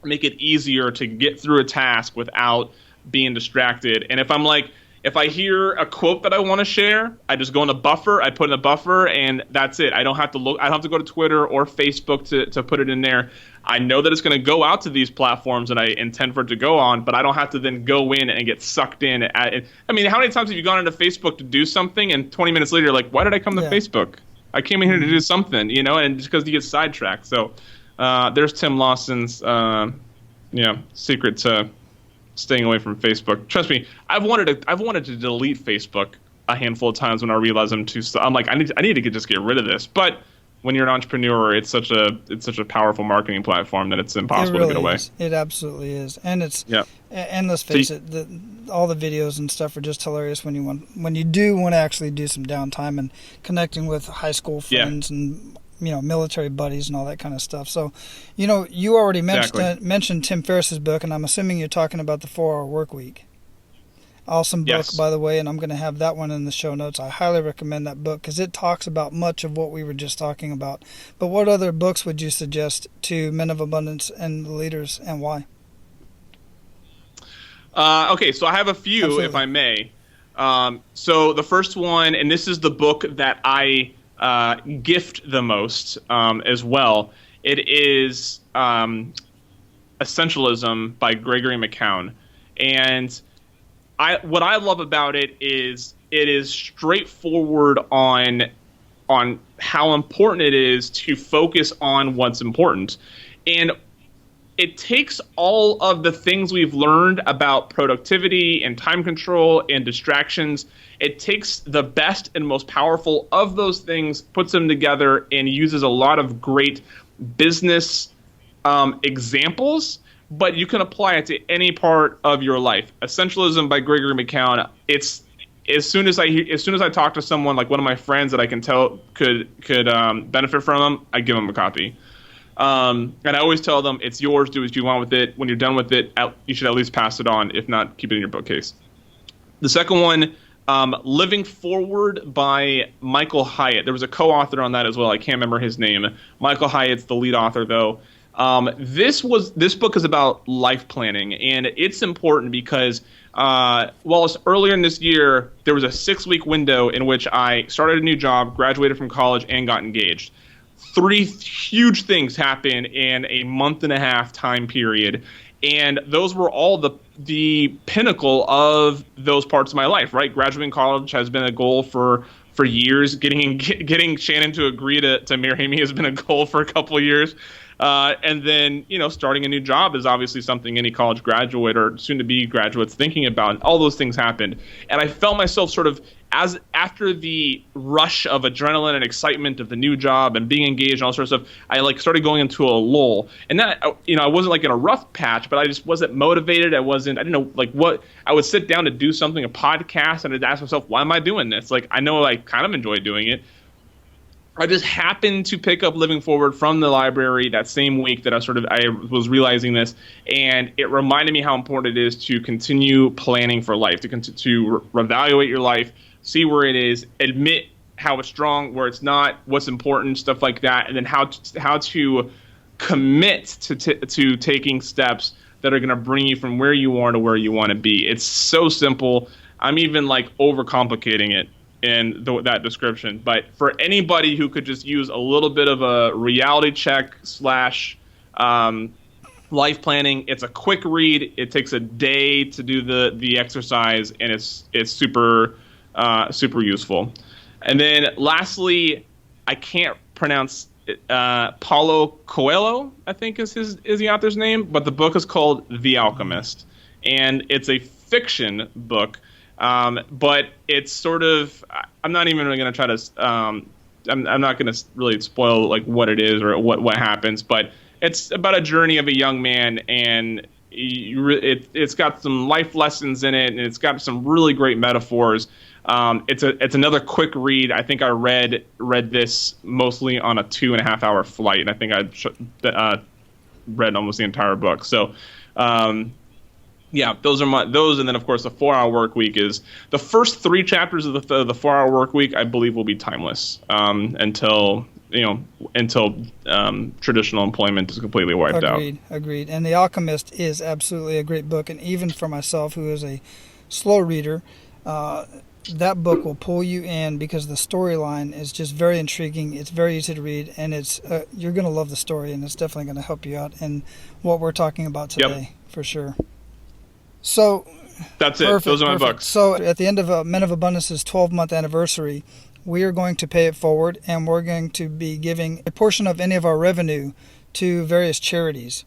D: make it easier to get through a task without being distracted. And if I hear a quote that I want to share, I just go in a Buffer, I put in a Buffer, and that's it. I don't have to go to Twitter or Facebook to put it in there. I know that it's going to go out to these platforms that I intend for it to go on, but I don't have to then go in and get sucked in. I mean, how many times have you gone into Facebook to do something, and 20 minutes later you're like, why did I come to Facebook? I came in here to do something, and just because you get sidetracked. So there's Tim Lawson's secret to staying away from Facebook. Trust me, I've wanted to delete Facebook a handful of times when I realize I'm like, I need to just get rid of this. But when you're an entrepreneur, it's such a powerful marketing platform that it's impossible to get away.
A: It absolutely is, and and let's face it, all the videos and stuff are just hilarious when you do want to actually do some downtime and connecting with high school friends and military buddies and all that kind of stuff. So, you already mentioned Tim Ferriss's book, and I'm assuming you're talking about the 4-Hour Work Week. Awesome book, yes. By the way, and I'm going to have that one in the show notes. I highly recommend that book because it talks about much of what we were just talking about. But what other books would you suggest to men of abundance and leaders, and why?
D: Okay, so I have a few, Absolutely. If I may. So the first one, and this is the book that I gift the most as well, It is Essentialism by Gregory McCown. And what I love about it is straightforward on how important it is to focus on what's important. And it takes all of the things we've learned about productivity and time control and distractions. It takes the best and most powerful of those things, puts them together, and uses a lot of great business examples, but you can apply it to any part of your life. Essentialism by Gregory McCown. It's as soon as I talk to someone, like one of my friends that I can tell could benefit from them, I give them a copy. And I always tell them, it's yours, do what you want with it. When you're done with it, you should at least pass it on. If not, keep it in your bookcase. The second one, Living Forward by Michael Hyatt. There was a co-author on that as well. I can't remember his name. Michael Hyatt's the lead author, though. This book is about life planning, and it's important because earlier in this year, there was a 6-week window in which I started a new job, graduated from college, and got engaged. 3 huge things happened in a month-and-a-half time period, and those were all the pinnacle of those parts of my life, right? Graduating college has been a goal for years. Getting Shannon to agree to marry me has been a goal for a couple of years. And then, starting a new job is obviously something any college graduate or soon-to-be graduate's thinking about. All those things happened. And I felt myself sort of, after the rush of adrenaline and excitement of the new job and being engaged and all sorts of stuff, I started going into a lull. And that, I wasn't in a rough patch, but I just wasn't motivated. I didn't know what. I would sit down to do something, a podcast, and I'd ask myself, why am I doing this? I know I kind of enjoy doing it. I just happened to pick up Living Forward from the library that same week that I was realizing this, and it reminded me how important it is to continue planning for life, to reevaluate your life, see where it is, admit how it's strong, where it's not, what's important, stuff like that, and then how to commit to taking steps that are going to bring you from where you are to where you want to be. It's so simple. I'm even overcomplicating it in that description, but for anybody who could just use a little bit of a reality check / life planning, it's a quick read. It takes a day to do the exercise, and it's super useful. And then lastly, I can't pronounce Paulo Coelho, I think is the author's name, but the book is called The Alchemist, and it's a fiction book. But it's sort of, I'm not even really going to try to, I'm not going to really spoil what it is or what happens, but it's about a journey of a young man, and it's got some life lessons in it, and it's got some really great metaphors. It's another quick read. I think I read this mostly on a 2.5-hour flight, and I think I read almost the entire book. So, yeah, those, and then of course the 4-Hour Work Week is the first 3 chapters of the 4-Hour Work Week. I believe will be timeless until traditional employment is completely wiped out.
A: Agreed. And The Alchemist is absolutely a great book, and even for myself, who is a slow reader, that book will pull you in because the storyline is just very intriguing. It's very easy to read, and it's you're going to love the story, and it's definitely going to help you out in what we're talking about today, for sure. So
D: that's it. Those are my books.
A: So at the end of Men of Abundance's 12-month anniversary, we are going to pay it forward, and we're going to be giving a portion of any of our revenue to various charities.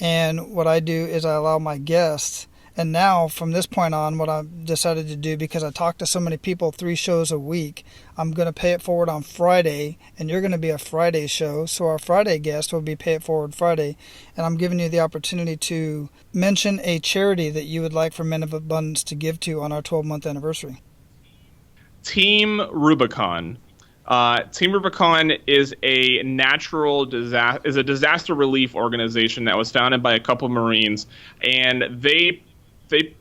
A: And what I do is I allow my guests, and now from this point on, what I've decided to do, because I talk to so many people 3 shows a week, I'm going to pay it forward on Friday, and you're going to be a Friday show. So our Friday guest will be Pay It Forward Friday, and I'm giving you the opportunity to mention a charity that you would like for Men of Abundance to give to on our 12-month anniversary.
D: Team Rubicon. Team Rubicon is a disaster relief organization that was founded by a couple of Marines, and they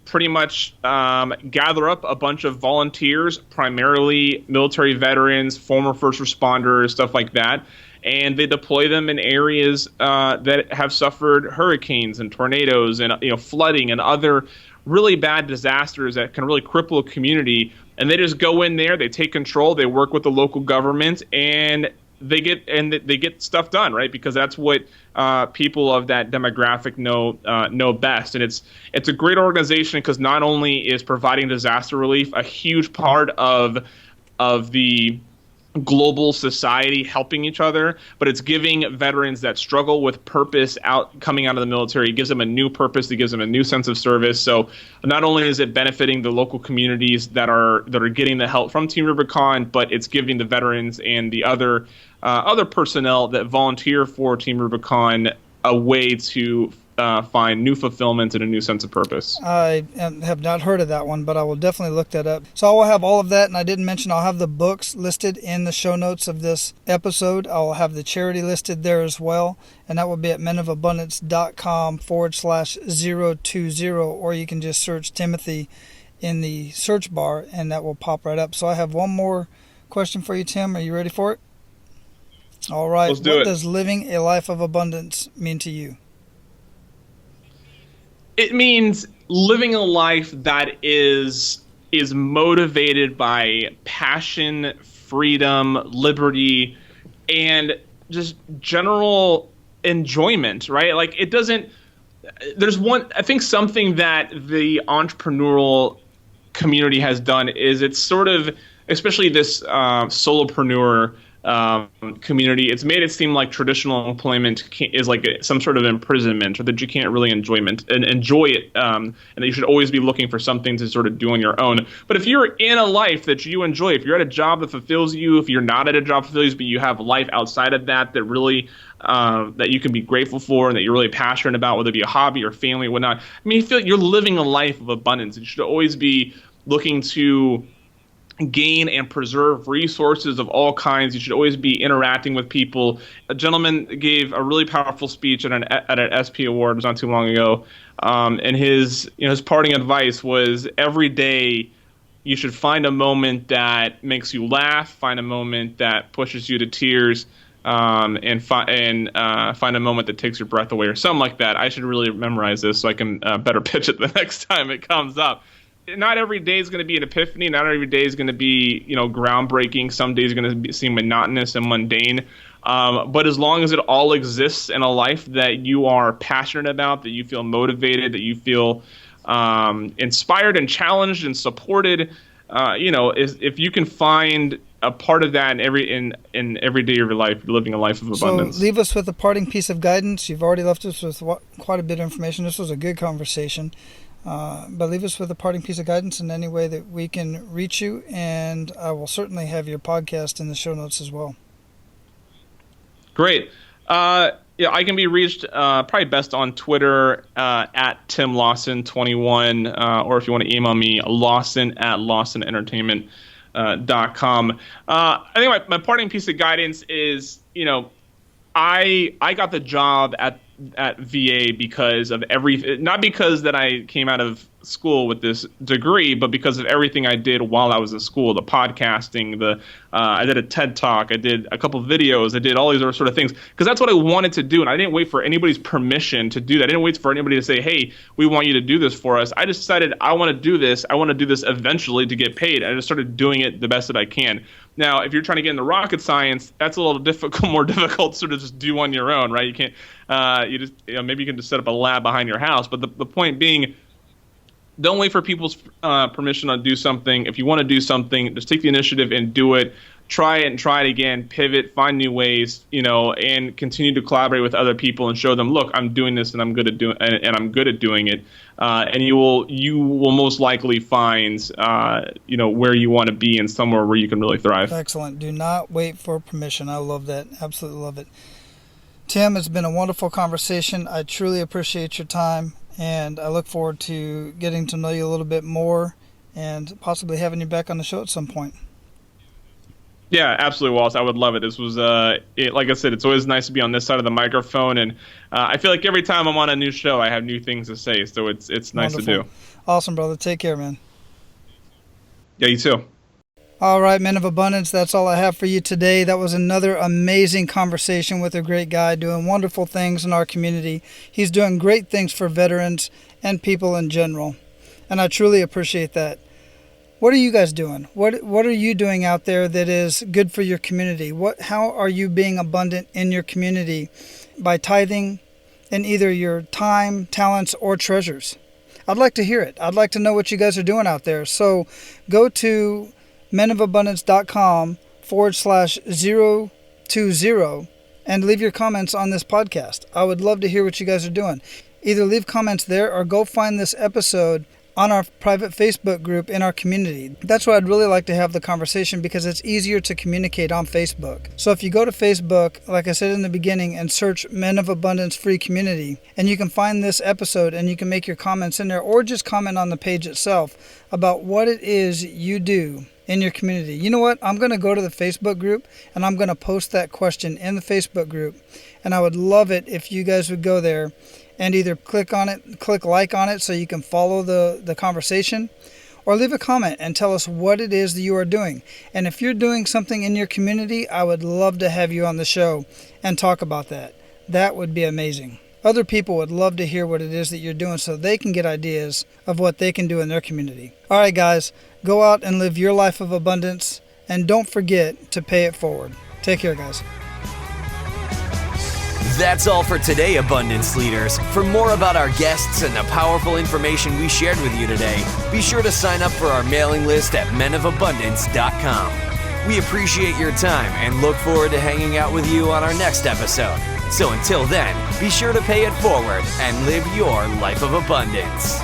D: pretty much gather up a bunch of volunteers, primarily military veterans, former first responders, stuff like that, and they deploy them in areas that have suffered hurricanes and tornadoes and flooding and other really bad disasters that can really cripple a community. And they just go in there, they take control, they work with the local government, and they get stuff done, right? Because that's what people of that demographic know best. And it's a great organization because not only is providing disaster relief a huge part of the global society helping each other, but it's giving veterans that struggle with purpose coming out of the military. It gives them a new purpose. It gives them a new sense of service. So not only is it benefiting the local communities that are getting the help from Team Rubicon, but it's giving the veterans and the other personnel that volunteer for Team Rubicon a way to find new fulfillment and a new sense of purpose.
A: I have not heard of that one, but I will definitely look that up. So I will have all of that, and I didn't mention I'll have the books listed in the show notes of this episode. I'll have the charity listed there as well, and that will be at menofabundance.com/020, or you can just search Timothy in the search bar, and that will pop right up. So I have one more question for you, Tim. Are you ready for it? All right.
D: Let's do it.
A: What does living a life of abundance mean to you?
D: It means living a life that is motivated by passion, freedom, liberty, and just general enjoyment, right? Like I think something that the entrepreneurial community has done is it's sort of, especially this solopreneur community, it's made it seem like traditional employment is like some sort of imprisonment, or that you can't really enjoy it, and that you should always be looking for something to sort of do on your own. But if you're in a life that you enjoy, if you're at a job that fulfills you, if you're not at a job that fulfills you, but you have life outside of that really that you can be grateful for and that you're really passionate about, whether it be a hobby or family or whatnot, I mean, you feel like you're living a life of abundance. You should always be looking to gain and preserve resources of all kinds. You should always be interacting with people. A gentleman gave a really powerful speech at an SP award not too long ago, and his parting advice was every day you should find a moment that makes you laugh, find a moment that pushes you to tears, and find a moment that takes your breath away, or something like that. I should really memorize this so I can better pitch it the next time it comes up. Not every day is going to be an epiphany. Not every day is going to be, groundbreaking. Some days are going to seem monotonous and mundane. But as long as it all exists in a life that you are passionate about, that you feel motivated, that you feel inspired and challenged and supported, if you can find a part of that in every day of your life, you're living a life of abundance.
A: So leave us with a parting piece of guidance. You've already left us with quite a bit of information. This was a good conversation. But leave us with a parting piece of guidance in any way that we can reach you, and I will certainly have your podcast in the show notes as well.
D: Great. I can be reached probably best on Twitter at TimLawson21, or if you want to email me, Lawson@LawsonEntertainment.com. I think my parting piece of guidance is, I got the job at VA because of not because that I came out of school with this degree, but because of everything I did while I was in school, the podcasting, I did a TED Talk, I did a couple of videos, I did all these other sort of things, because that's what I wanted to do, and I didn't wait for anybody's permission to do that. I didn't wait for anybody to say, hey, we want you to do this for us. I just decided I want to do this. I want to do this eventually to get paid. I just started doing it the best that I can. Now, if you're trying to get into rocket science, that's a little more difficult to sort of just do on your own, right? You can't, maybe you can just set up a lab behind your house. But the point being, don't wait for people's permission to do something. If you want to do something, just take the initiative and do it. Try it and try it again. Pivot, find new ways, and continue to collaborate with other people and show them, look, I'm doing this and I'm good at doing it. And you will most likely find, where you want to be and somewhere where you can really thrive.
A: Excellent. Do not wait for permission. I love that. Absolutely love it. Tim, it's been a wonderful conversation. I truly appreciate your time, and I look forward to getting to know you a little bit more and possibly having you back on the show at some point.
D: Yeah, absolutely, Wallace. I would love it. This was, like I said, it's always nice to be on this side of the microphone, and I feel like every time I'm on a new show, I have new things to say, so it's nice
A: Wonderful.
D: to do.
A: Awesome, brother. Take care, man.
D: Yeah, you too.
A: All right, Men of Abundance, that's all I have for you today. That was another amazing conversation with a great guy doing wonderful things in our community. He's doing great things for veterans and people in general, and I truly appreciate that. What are you guys doing? What are you doing out there that is good for your community? How are you being abundant in your community by tithing in either your time, talents, or treasures? I'd like to hear it. I'd like to know what you guys are doing out there. So go to menofabundance.com/020 and leave your comments on this podcast. I would love to hear what you guys are doing. Either leave comments there or go find this episode on our private Facebook group in our community. That's where I'd really like to have the conversation, because it's easier to communicate on Facebook. So if you go to Facebook, like I said in the beginning, and search Men of Abundance Free Community, and you can find this episode and you can make your comments in there, or just comment on the page itself about what it is you do in your community. You know what? I'm going to go to the Facebook group and I'm going to post that question in the Facebook group. And I would love it if you guys would go there and either click like on it so you can follow the conversation, or leave a comment and tell us what it is that you are doing. And if you're doing something in your community, I would love to have you on the show and talk about that. That would be amazing. Other people would love to hear what it is that you're doing so they can get ideas of what they can do in their community. All right, guys, go out and live your life of abundance, and don't forget to pay it forward. Take care, guys.
C: That's all for today, Abundance Leaders. For more about our guests and the powerful information we shared with you today, be sure to sign up for our mailing list at menofabundance.com. We appreciate your time and look forward to hanging out with you on our next episode. So until then, be sure to pay it forward and live your life of abundance.